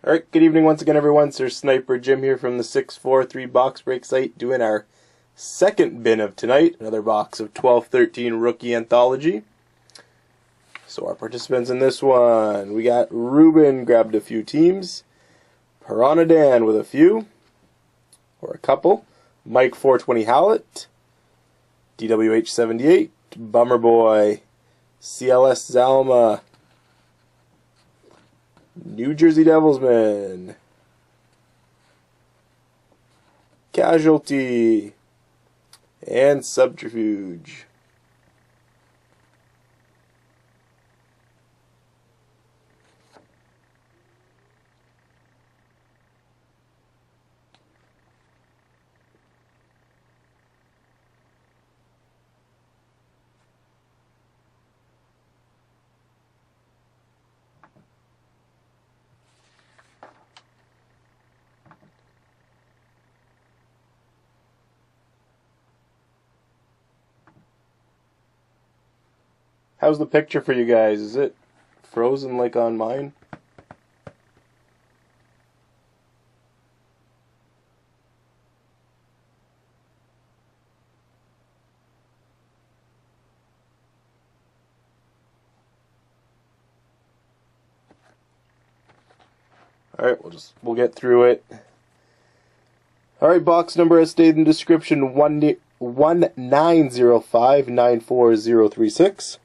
Alright, good evening once again everyone. SirSniperJim here from the 643 box break site doing our second bin of tonight. Another box of 12-13 rookie anthology. So our participants in this one, we got Ruben grabbed a few teams, Piranha Dan with a few, or a couple, Mike 420 Hallett, DWH78, Bummer Boy, CLS Zalma, New Jersey Devilsman, Casualty, and Subterfuge. How's the picture for you guys? Is it frozen like on mine? Alright, we'll get through it. Alright, box number as stated in the description 190594036.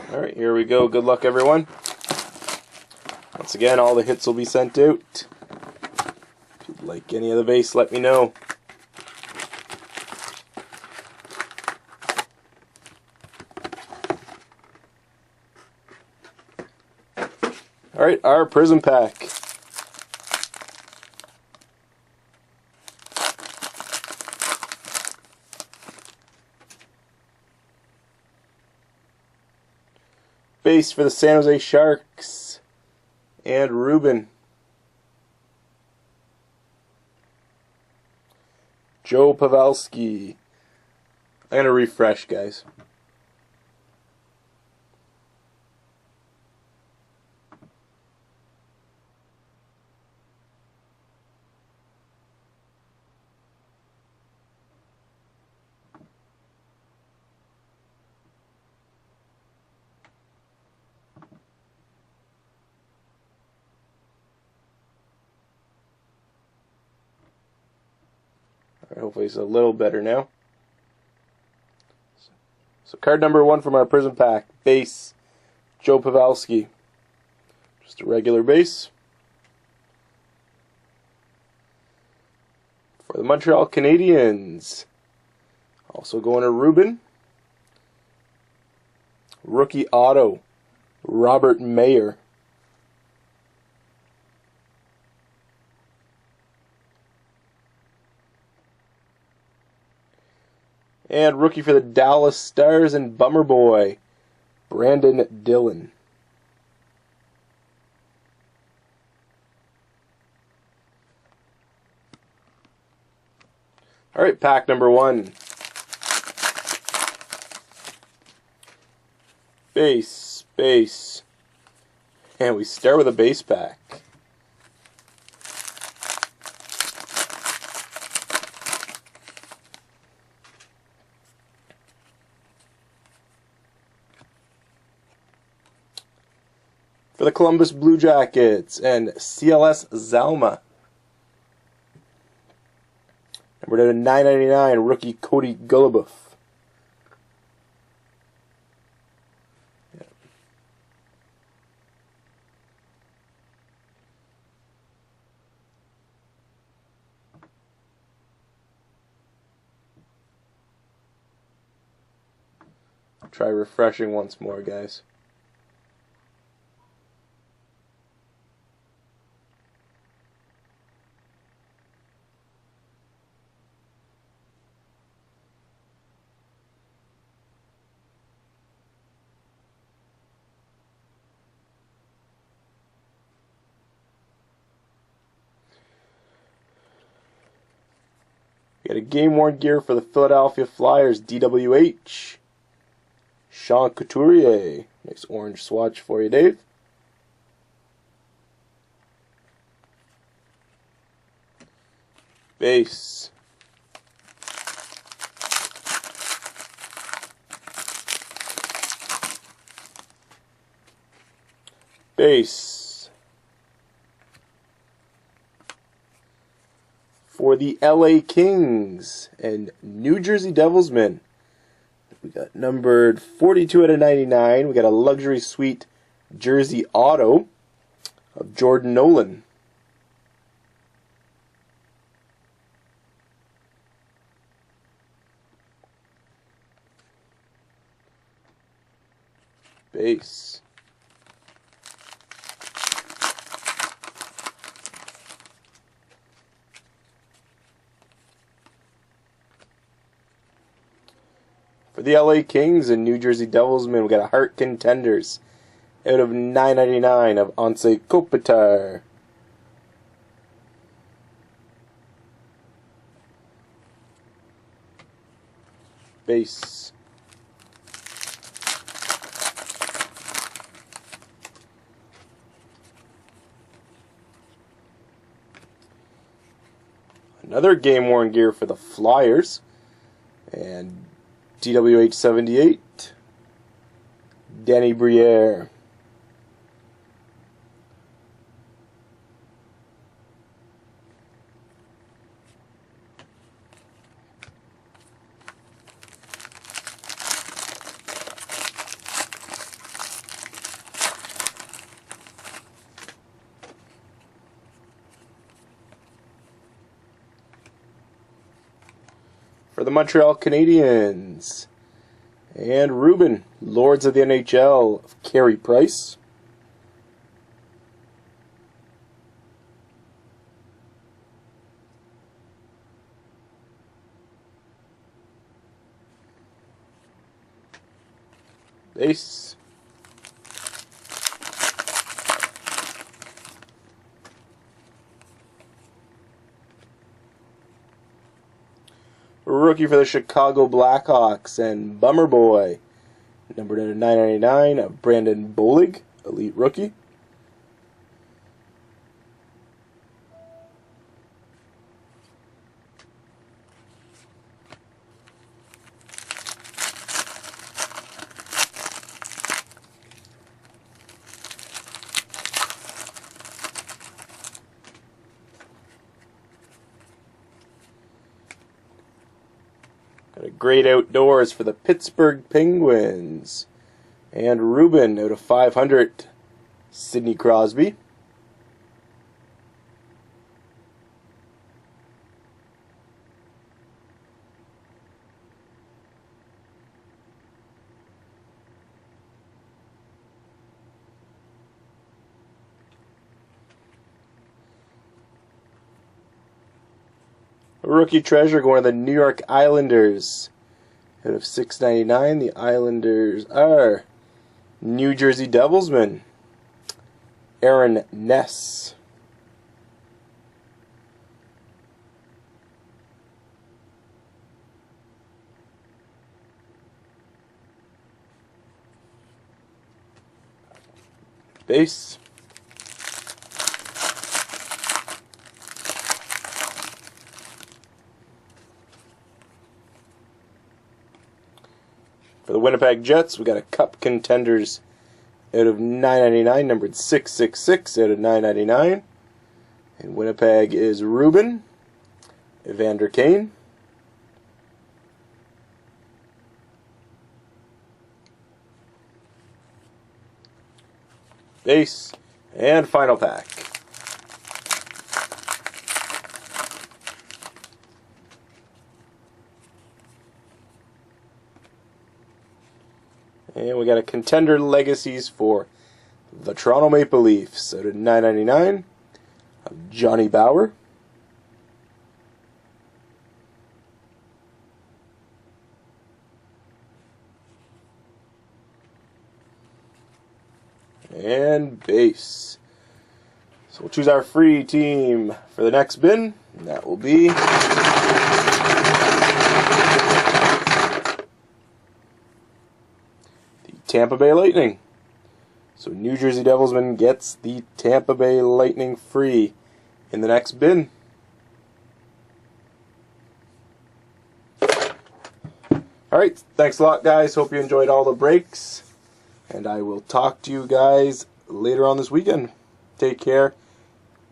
Alright, here we go. Good luck, everyone. Once again, all the hits will be sent out. If you'd like any of the base, let me know. Alright, our Prism Pack. Base for the San Jose Sharks and Ruben. Joe Pavelski. I'm going to refresh, guys. Hopefully it's a little better now. So card number 1 from our Prism Pack. Base, Joe Pavelski. Just a regular base. For the Montreal Canadiens, also going to Ruben. Rookie auto, Robert Mayer. And rookie for the Dallas Stars and Bummer Boy, Brandon Dillon. Alright, pack number 1. Base. And we start with a base pack. For the Columbus Blue Jackets and CLS Zalma. Number to 999, rookie Cody Goluboff. Try refreshing once more, guys. We got a game-worn gear for the Philadelphia Flyers, DWH. Sean Couturier. Nice orange swatch for you, Dave. Base. Base. For the LA Kings and New Jersey Devilsmen, we got numbered 42 out of 99. We got a luxury suite jersey auto of Jordan Nolan. Base. For the LA Kings and New Jersey Devilsmen, we got a Heart Contenders out of 9.99 of Anze Kopitar. Base. Another game-worn gear for the Flyers and DWH 78, Danny Briere. For the Montreal Canadiens, and Ruben, Lords of the NHL, of Carey Price. Base. Rookie for the Chicago Blackhawks and Bummer Boy, numbered at 9.99 of Brandon Bolig, elite rookie. Got a great outdoors for the Pittsburgh Penguins. And Ruben out of 500, Sidney Crosby. Rookie treasure going to the New York Islanders. Out of 6.99, the Islanders are New Jersey Devilsmen, Aaron Ness. Base. For the Winnipeg Jets, we got a Cup Contenders out of 9.99, numbered 666 out of 9.99. And Winnipeg is Ruben, Evander Kane. Base. And final pack. And we got a Contender Legacies for the Toronto Maple Leafs out of 9.99 of Johnny Bower. And base. So we'll choose our free team for the next bin, and that will be The Tampa Bay Lightning. So New Jersey Devilsman gets the Tampa Bay Lightning free in the next bin. Alright, thanks a lot guys. Hope you enjoyed all the breaks. And I will talk to you guys later on this weekend. Take care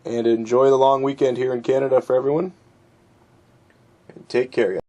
and enjoy the long weekend here in Canada for everyone. And take care, guys.